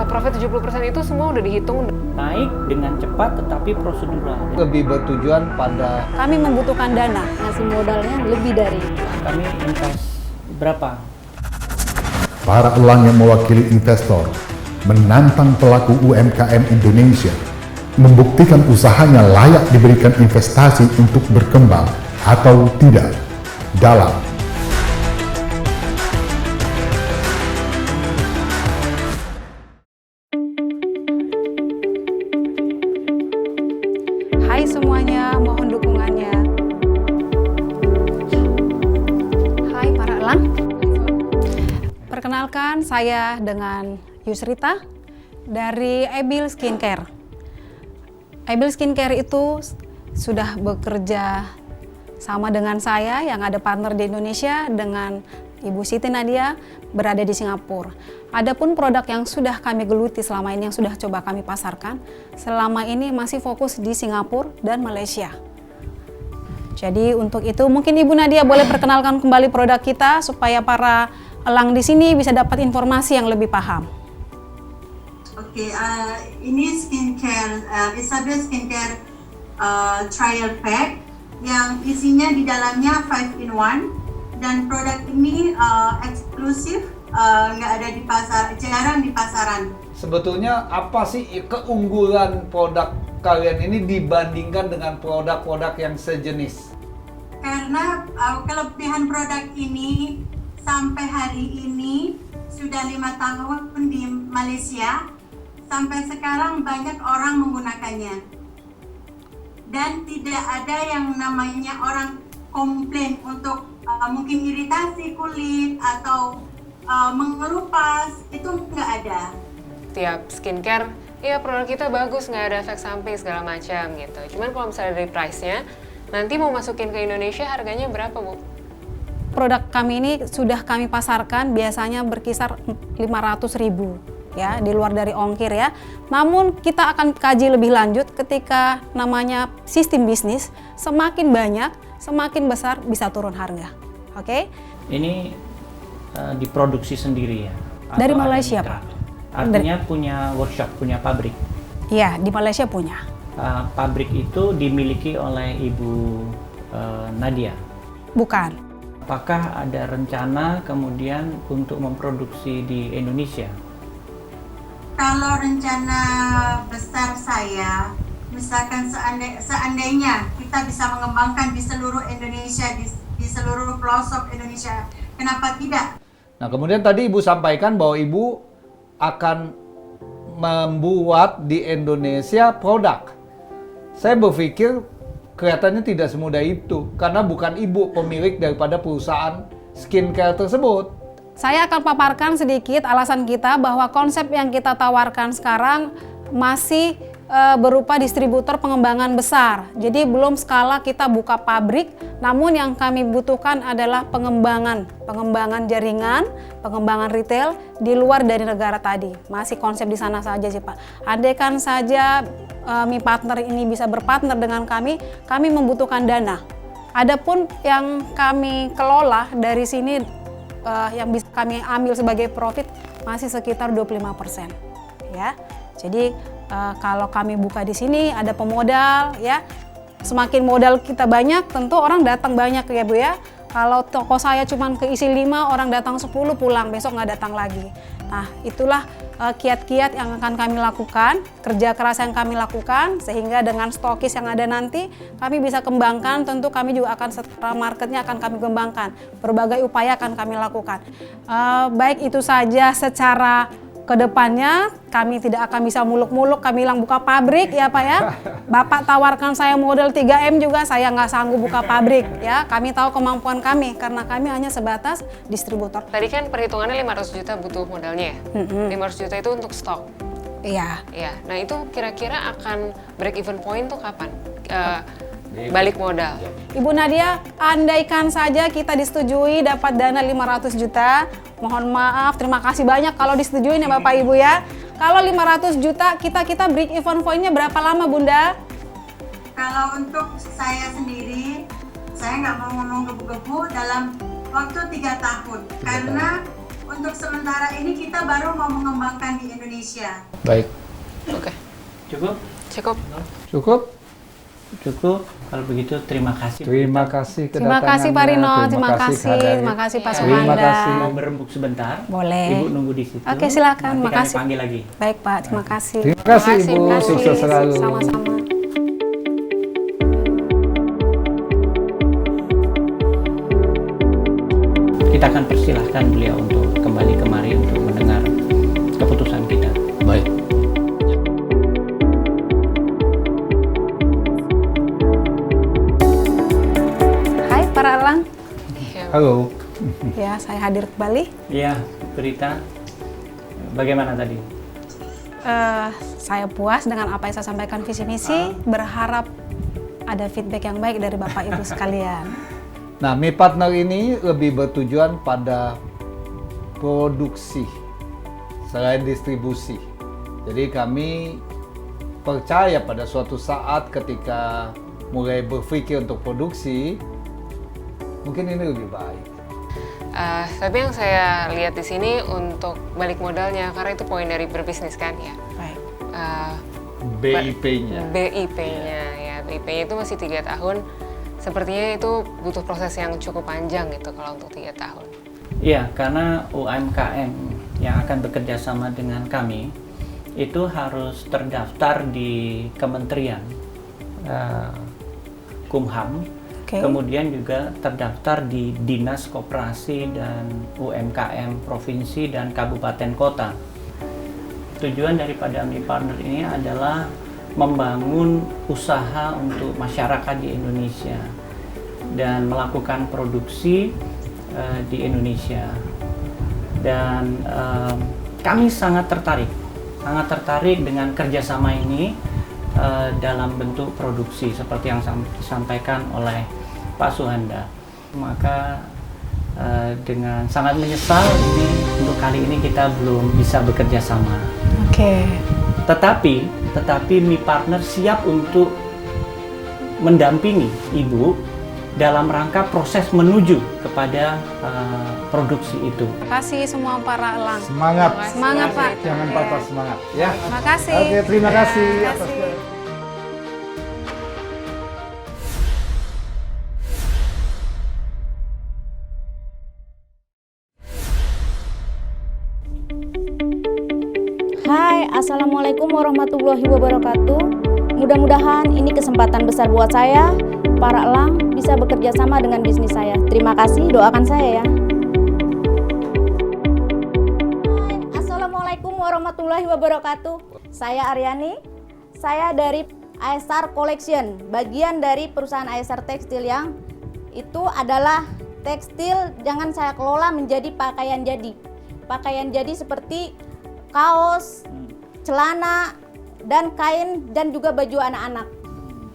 profit 70% itu semua udah dihitung. Naik dengan cepat tetapi prosedural. Lebih bertujuan pada Kami membutuhkan dana, ngasih modalnya lebih dari. Kami invest berapa? Para elang yang mewakili investor menantang pelaku UMKM Indonesia membuktikan usahanya layak diberikan investasi untuk berkembang atau tidak dalam Hai semuanya, mohon dukungannya. Hai para elang. Perkenalkan, saya dengan Yusrita dari Abil Skincare. Abil Skincare itu sudah bekerja sama dengan saya yang ada partner di Indonesia dengan Ibu Siti Nadia berada di Singapura. Adapun produk yang sudah kami geluti selama ini, yang sudah coba kami pasarkan, selama ini masih fokus di Singapura dan Malaysia. Jadi untuk itu mungkin Ibu Nadia boleh perkenalkan kembali produk kita supaya para elang di sini bisa dapat informasi yang lebih paham. Oke, ini skincare, Isabel Skincare Trial Pack yang isinya di dalamnya 5-in-1 dan produk ini eksklusif, nggak ada di pasar, jarang di pasaran. sebetulnya apa sih keunggulan produk kalian ini dibandingkan dengan produk-produk yang sejenis? Karena kelebihan produk ini sampai hari ini sudah 5 tahun di Malaysia, sampai sekarang banyak orang menggunakannya dan tidak ada yang namanya orang komplain untuk mungkin iritasi kulit atau mengelupas, itu nggak ada. Tiap skincare, ya produk kita bagus, nggak ada efek samping segala macam gitu. Cuman kalau misalnya dari price-nya, nanti mau masukin ke Indonesia harganya berapa, Bu? Produk kami ini sudah kami pasarkan biasanya berkisar 500.000 ya, di luar dari ongkir ya. Namun kita akan kaji lebih lanjut ketika namanya sistem bisnis semakin banyak, semakin besar bisa turun harga. Oke? Ini diproduksi sendiri ya? Atau Dari ada Malaysia, mitra? Pak. Artinya punya workshop, punya pabrik. Iya, di Malaysia punya. Pabrik itu dimiliki oleh Ibu Nadia. Bukan. Apakah ada rencana kemudian untuk memproduksi di Indonesia? Kalau rencana besar saya, misalkan seandainya kita bisa mengembangkan di seluruh Indonesia, di seluruh pelosok Indonesia, kenapa tidak? Nah, kemudian tadi Ibu sampaikan bahwa Ibu akan membuat di Indonesia produk. Saya berpikir kelihatannya tidak semudah itu, karena bukan Ibu pemilik daripada perusahaan skincare tersebut. Saya akan paparkan sedikit alasan kita bahwa konsep yang kita tawarkan sekarang masih berupa distributor pengembangan besar. Jadi belum skala kita buka pabrik, namun yang kami butuhkan adalah pengembangan jaringan, pengembangan retail di luar dari negara tadi. Masih konsep di sana saja sih Pak. Andaikan saja Mi Partner ini bisa berpartner dengan kami membutuhkan dana. Adapun yang kami kelola dari sini yang bisa kami ambil sebagai profit masih sekitar 25% ya. Jadi kalau kami buka di sini ada pemodal ya. Semakin modal kita banyak, tentu orang datang banyak ya Bu ya. Kalau toko saya cuma keisi 5, orang datang 10 pulang, besok nggak datang lagi. Nah, itulah kiat-kiat yang akan kami lakukan, kerja keras yang kami lakukan, sehingga dengan stokis yang ada nanti, kami bisa kembangkan, tentu kami juga akan setelah marketnya akan kami kembangkan. Berbagai upaya akan kami lakukan. Baik itu saja secara kedepannya, kami tidak akan bisa muluk-muluk, kami bilang buka pabrik ya Pak ya. Bapak tawarkan saya modal 3M juga, saya nggak sanggup buka pabrik ya. Kami tahu kemampuan kami, karena kami hanya sebatas distributor. Tadi kan perhitungannya 500 juta butuh modalnya ya? 500 juta itu untuk stok? Iya. Iya, nah itu kira-kira akan break even point tuh kapan? Balik modal? Ibu Nadia, andaikan saja kita disetujui dapat dana 500 juta, mohon maaf, terima kasih banyak kalau disetujui ya Bapak Ibu ya. Kalau 500 juta, kita break even point-nya berapa lama Bunda? Kalau untuk saya sendiri, saya nggak mau ngomong gebu-gebu dalam waktu 3 tahun. Karena untuk sementara ini kita baru mau mengembangkan di Indonesia. Baik. Oke, Cukup? cukup. Cukup? Cukup. Kalau begitu terima kasih. Terima kasih Terima kasih Pak Rino, terima kasih, kehadirannya. terima kasih Pak Terima Sumanda. kasih. Mau berembuk sebentar? Boleh. Ibu nunggu di situ. Oke, silakan. Nanti Makasih. kami panggil lagi. Baik Pak, terima kasih. Terima kasih Ibu, Terima kasih. sukses selalu. Sama-sama. Kita akan persilahkan beliau untuk kembali kemari untuk mendengar keputusan kita. Baik. Hai para elang. Halo. Ya, saya hadir kembali. Iya, Berita. Bagaimana tadi? Saya puas dengan apa yang saya sampaikan visi misi, berharap ada feedback yang baik dari Bapak Ibu sekalian. Nah, Mi Partner ini lebih bertujuan pada produksi selain distribusi. Jadi kami percaya pada suatu saat ketika mulai berpikir untuk produksi, mungkin ini lebih baik. Tapi yang saya lihat di sini untuk balik modalnya, karena itu poin dari berbisnis kan ya. Baik. BIP-nya. BIP-nya ya, BIP-nya itu masih 3 tahun. Sepertinya itu butuh proses yang cukup panjang gitu kalau untuk 3 tahun. Iya, karena UMKM yang akan bekerja sama dengan kami itu harus terdaftar di Kementerian Kumham, Oke. kemudian juga terdaftar di Dinas Koperasi dan UMKM Provinsi dan Kabupaten Kota. Tujuan daripada Mi Partner ini adalah membangun usaha untuk masyarakat di Indonesia dan melakukan produksi di Indonesia. Dan kami sangat tertarik dengan kerjasama ini dalam bentuk produksi seperti yang disampaikan oleh Pak Suhanda. Maka dengan sangat menyesal ini untuk kali ini kita belum bisa bekerja sama. Oke. Tetapi Mi Partner siap untuk mendampingi Ibu dalam rangka proses menuju kepada produksi itu. Terima kasih semua para elang. Semangat. Semangat Pak. Jangan patah semangat ya. Terima kasih. Oke, terima kasih Terima atas kasih. Hai, Assalamualaikum warahmatullahi wabarakatuh. Mudah-mudahan ini kesempatan besar buat saya, para elang, bisa bekerja sama dengan bisnis saya. Terima kasih, doakan saya ya. Hai, Assalamualaikum warahmatullahi wabarakatuh. Saya Aryani, saya dari ASR Collection, bagian dari perusahaan ASR Tekstil yang itu adalah tekstil jangan saya kelola menjadi pakaian jadi. Pakaian jadi seperti kaos, celana, dan kain, dan juga baju anak-anak.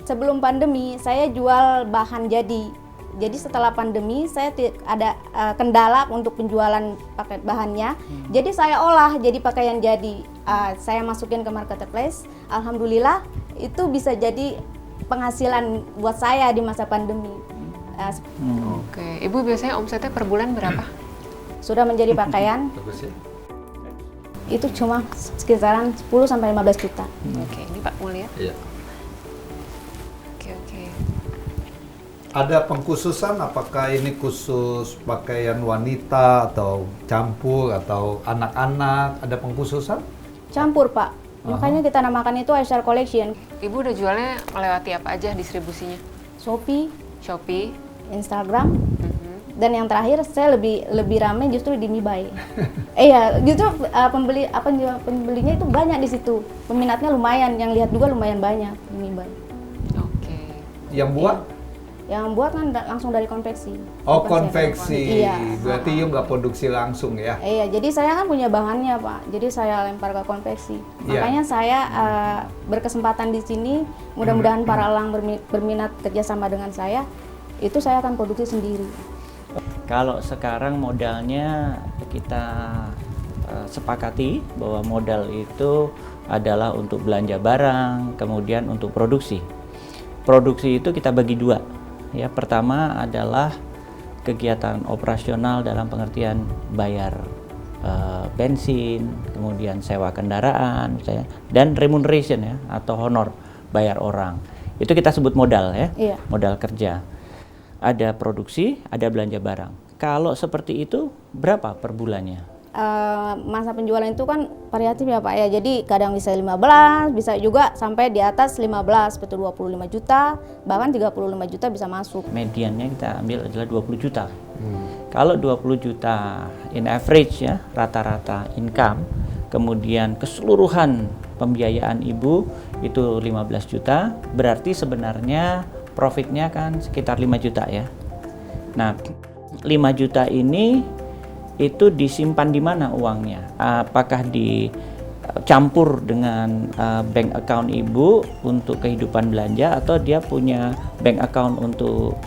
Sebelum pandemi, saya jual bahan jadi. Jadi setelah pandemi, saya ada kendala untuk penjualan pakai bahannya. Jadi saya olah jadi pakaian jadi. Saya masukin ke marketplace. Alhamdulillah, itu bisa jadi penghasilan buat saya di masa pandemi. Oke, Ibu biasanya omsetnya per bulan berapa? Sudah menjadi pakaian. Itu cuma sekitaran 10-15 juta. Oke, ini Pak mau lihat? Iya. Oke. Ada pengkhususan apakah ini khusus pakaian wanita atau campur atau anak-anak? Ada pengkhususan? Campur, Pak. Makanya kita namakan itu ASR Collection. Ibu udah jualnya melewati apa aja distribusinya? Shopee, Shopee, Instagram, dan yang terakhir saya lebih ramai justru di MiBuy. Iya, justru pembelinya itu banyak di situ. Peminatnya lumayan, yang lihat juga lumayan banyak di MiBuy. oke. Yang buat? Yang buat kan langsung dari konveksi. Oh, Bukan saya konveksi. Iya. Berarti you nggak produksi langsung ya? Iya, jadi saya kan punya bahannya, Pak. Jadi saya lempar ke konveksi. Iya. Makanya saya berkesempatan di sini. Mudah-mudahan para elang berminat kerjasama dengan saya. Itu saya akan produksi sendiri. Kalau sekarang modalnya kita sepakati bahwa modal itu adalah untuk belanja barang, kemudian untuk produksi. Produksi itu kita bagi dua. Ya, pertama adalah kegiatan operasional dalam pengertian bayar bensin, kemudian sewa kendaraan, misalnya, dan remuneration ya, atau honor bayar orang. Itu kita sebut modal ya, Iya. modal kerja. Ada produksi, ada belanja barang. Kalau seperti itu berapa per bulannya? Masa penjualan itu kan variatif ya Pak ya, jadi kadang bisa 15, bisa juga sampai di atas 15, betul 25 juta, bahkan 35 juta bisa masuk. Mediannya kita ambil adalah 20 juta. Kalau 20 juta in average ya, rata-rata income, kemudian keseluruhan pembiayaan ibu itu 15 juta, berarti sebenarnya profitnya kan sekitar 5 juta ya. Nah, 5 juta ini itu disimpan di mana uangnya? Apakah dicampur dengan bank account ibu untuk kehidupan belanja, atau dia punya bank account untuk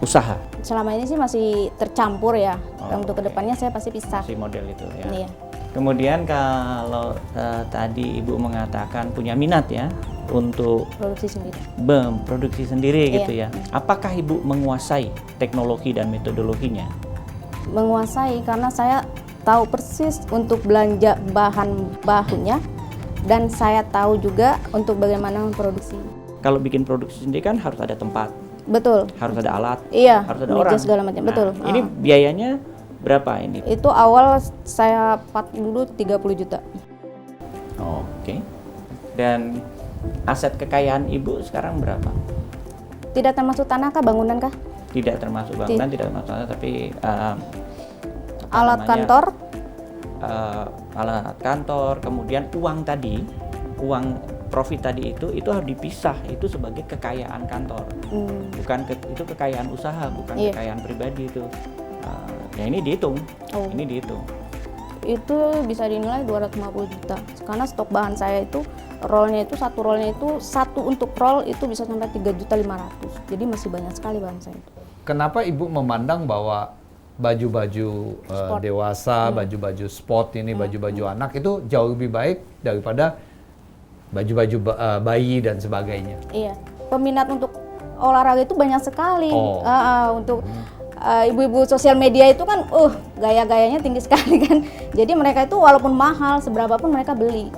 usaha? Selama ini sih masih tercampur ya. Untuk oke. kedepannya saya pasti pisah. Masih model itu ya. Iya. Kemudian kalau tadi ibu mengatakan punya minat ya untuk Produksi sendiri. produksi sendiri Iya. gitu ya. Apakah ibu menguasai teknologi dan metodologinya? Menguasai karena saya tahu persis untuk belanja bahan bakunya, dan saya tahu juga untuk bagaimana memproduksi. Kalau bikin produksi sendiri kan harus ada tempat, Betul. harus ada alat, Iya, harus ada meja orang. segala macam. Betul. Ini biayanya berapa ini? Itu awal saya dulu 30 juta. Oke. Dan aset kekayaan ibu sekarang berapa? Tidak termasuk tanah kah, bangunan kah? Tidak termasuk bangunan, tidak termasuk tanah, tapi Alat namanya? kantor? Alat kantor, kemudian uang tadi, uang profit tadi itu harus dipisah, itu sebagai kekayaan kantor, bukan itu kekayaan usaha, bukan Iya. kekayaan pribadi itu. Ya ini dihitung, Oh. ini dihitung. Itu bisa dinilai 250 juta. Karena stok bahan saya itu satu rollnya itu satu untuk roll itu bisa sampai 3.500.000. Jadi masih banyak sekali bahan saya itu. Kenapa ibu memandang bahwa baju-baju dewasa, baju-baju sport ini, baju-baju anak itu jauh lebih baik daripada baju-baju bayi dan sebagainya? Iya, peminat untuk olahraga itu banyak sekali. Oh. Untuk ibu-ibu sosial media itu kan, gaya-gayanya tinggi sekali kan. Jadi mereka itu walaupun mahal, seberapa pun mereka beli.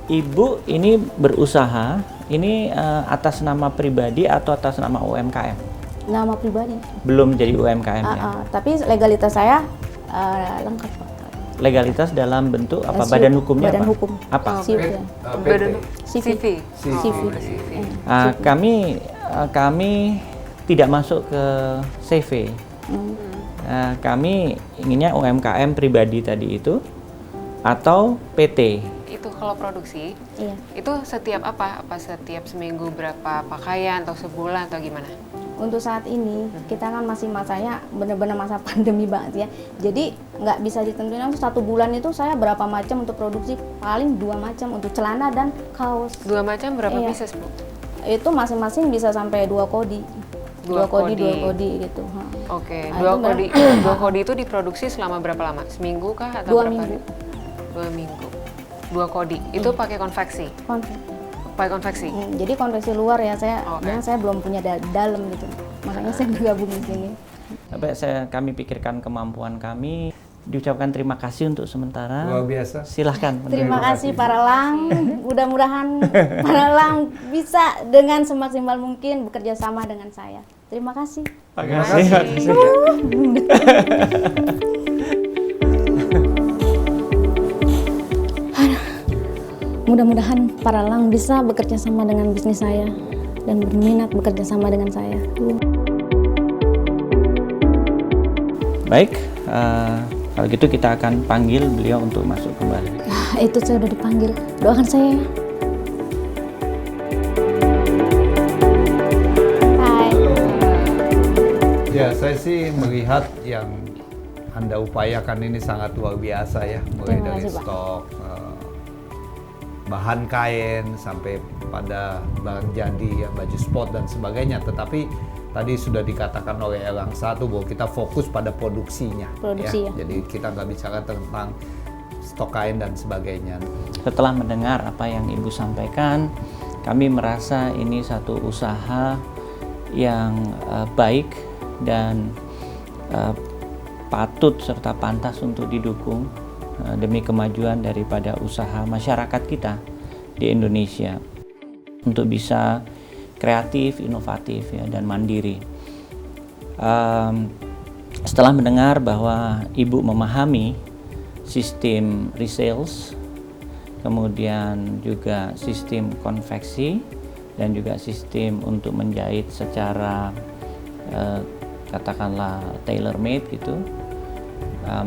Ibu ini berusaha, ini atas nama pribadi atau atas nama UMKM? Nama pribadi. Belum jadi UMKM ya? Tapi legalitas saya lengkap Pak. Legalitas dalam bentuk apa? SIV, badan hukumnya badan apa? hukum. Apa? SIV ya. Badan CV. CV. Kami tidak masuk ke CV. Kami inginnya UMKM pribadi tadi itu atau PT. Itu kalau produksi, Iya. itu setiap apa? Apa setiap seminggu berapa pakaian atau sebulan atau gimana? Untuk saat ini kita kan masih masanya benar-benar masa pandemi banget ya. Jadi nggak bisa ditentuin langsung 1 bulan itu saya berapa macam untuk produksi, paling 2 macam untuk celana dan kaos. 2 macam berapa Iya. pieces, Bu? Itu masing-masing bisa sampai 2 kodi. 2 kodi gitu. Oke, Nah, dua kodi itu diproduksi selama berapa lama? Seminggu kah atau 2 berapa minggu. hari? 2 minggu. 2 kodi. Itu pakai konveksi. Pakai konveksi. Jadi konveksi luar ya Oke. karena saya belum punya dalam gitu. Makanya saya bergabung di sini. Sampai kami pikirkan kemampuan kami. Diucapkan terima kasih untuk sementara. Luar biasa. Silahkan. Terima kasih para Lang. Mudah-mudahan para Lang bisa dengan semaksimal mungkin bekerja sama dengan saya. Terima kasih. Terima kasih. Mudah-mudahan para Lang bisa bekerja sama dengan bisnis saya dan berminat bekerja sama dengan saya. Baik, kalau gitu kita akan panggil beliau untuk masuk kembali. Itu saya udah dipanggil. Doakan saya ya. Hai. Ya, saya sih melihat yang Anda upayakan ini sangat luar biasa ya, mulai Terima dari kasih, Pak. stok bahan kain sampai pada barang jadi ya, baju sport dan sebagainya. Tetapi tadi sudah dikatakan oleh Elang satu bahwa kita fokus pada produksinya. Produksi, ya. Jadi kita nggak bicara tentang stok kain dan sebagainya. Setelah mendengar apa yang Ibu sampaikan, kami merasa ini satu usaha yang baik dan patut serta pantas untuk didukung demi kemajuan daripada usaha masyarakat kita di Indonesia untuk bisa kreatif, inovatif ya, dan mandiri. Setelah mendengar bahwa Ibu memahami sistem resales, kemudian juga sistem konveksi, dan juga sistem untuk menjahit secara katakanlah tailor made gitu,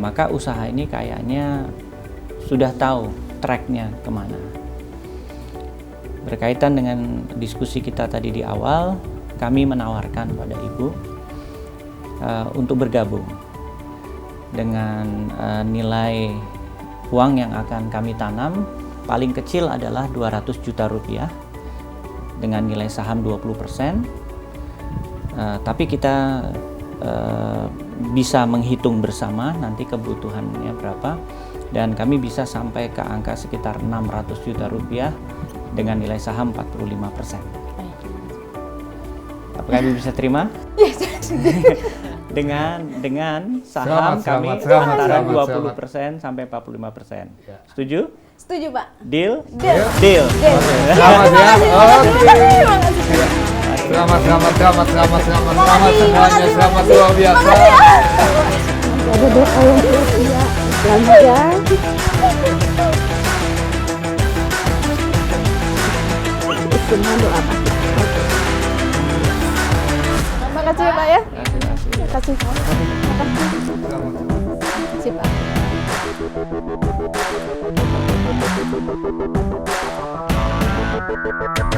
maka usaha ini kayaknya sudah tahu tracknya kemana. Berkaitan dengan diskusi kita tadi di awal, kami menawarkan pada Ibu untuk bergabung dengan nilai uang yang akan kami tanam paling kecil adalah 200 juta rupiah dengan nilai saham 20%, tapi kita bisa menghitung bersama nanti kebutuhannya berapa, dan kami bisa sampai ke angka sekitar 600 juta rupiah dengan nilai saham 45%. Apakah Ibu bisa terima? dengan saham kami antara 20% sampai 45%. Setuju? Setuju, Pak. Deal? Deal. Deal. Selamat ya. Oke. Selamat semuanya, selamat luar biasa. Ada doa ya. Selamat ya. Semua doa Pak. Terima kasih ya, Pak ya. Terima kasih. Terima kasih, Pak.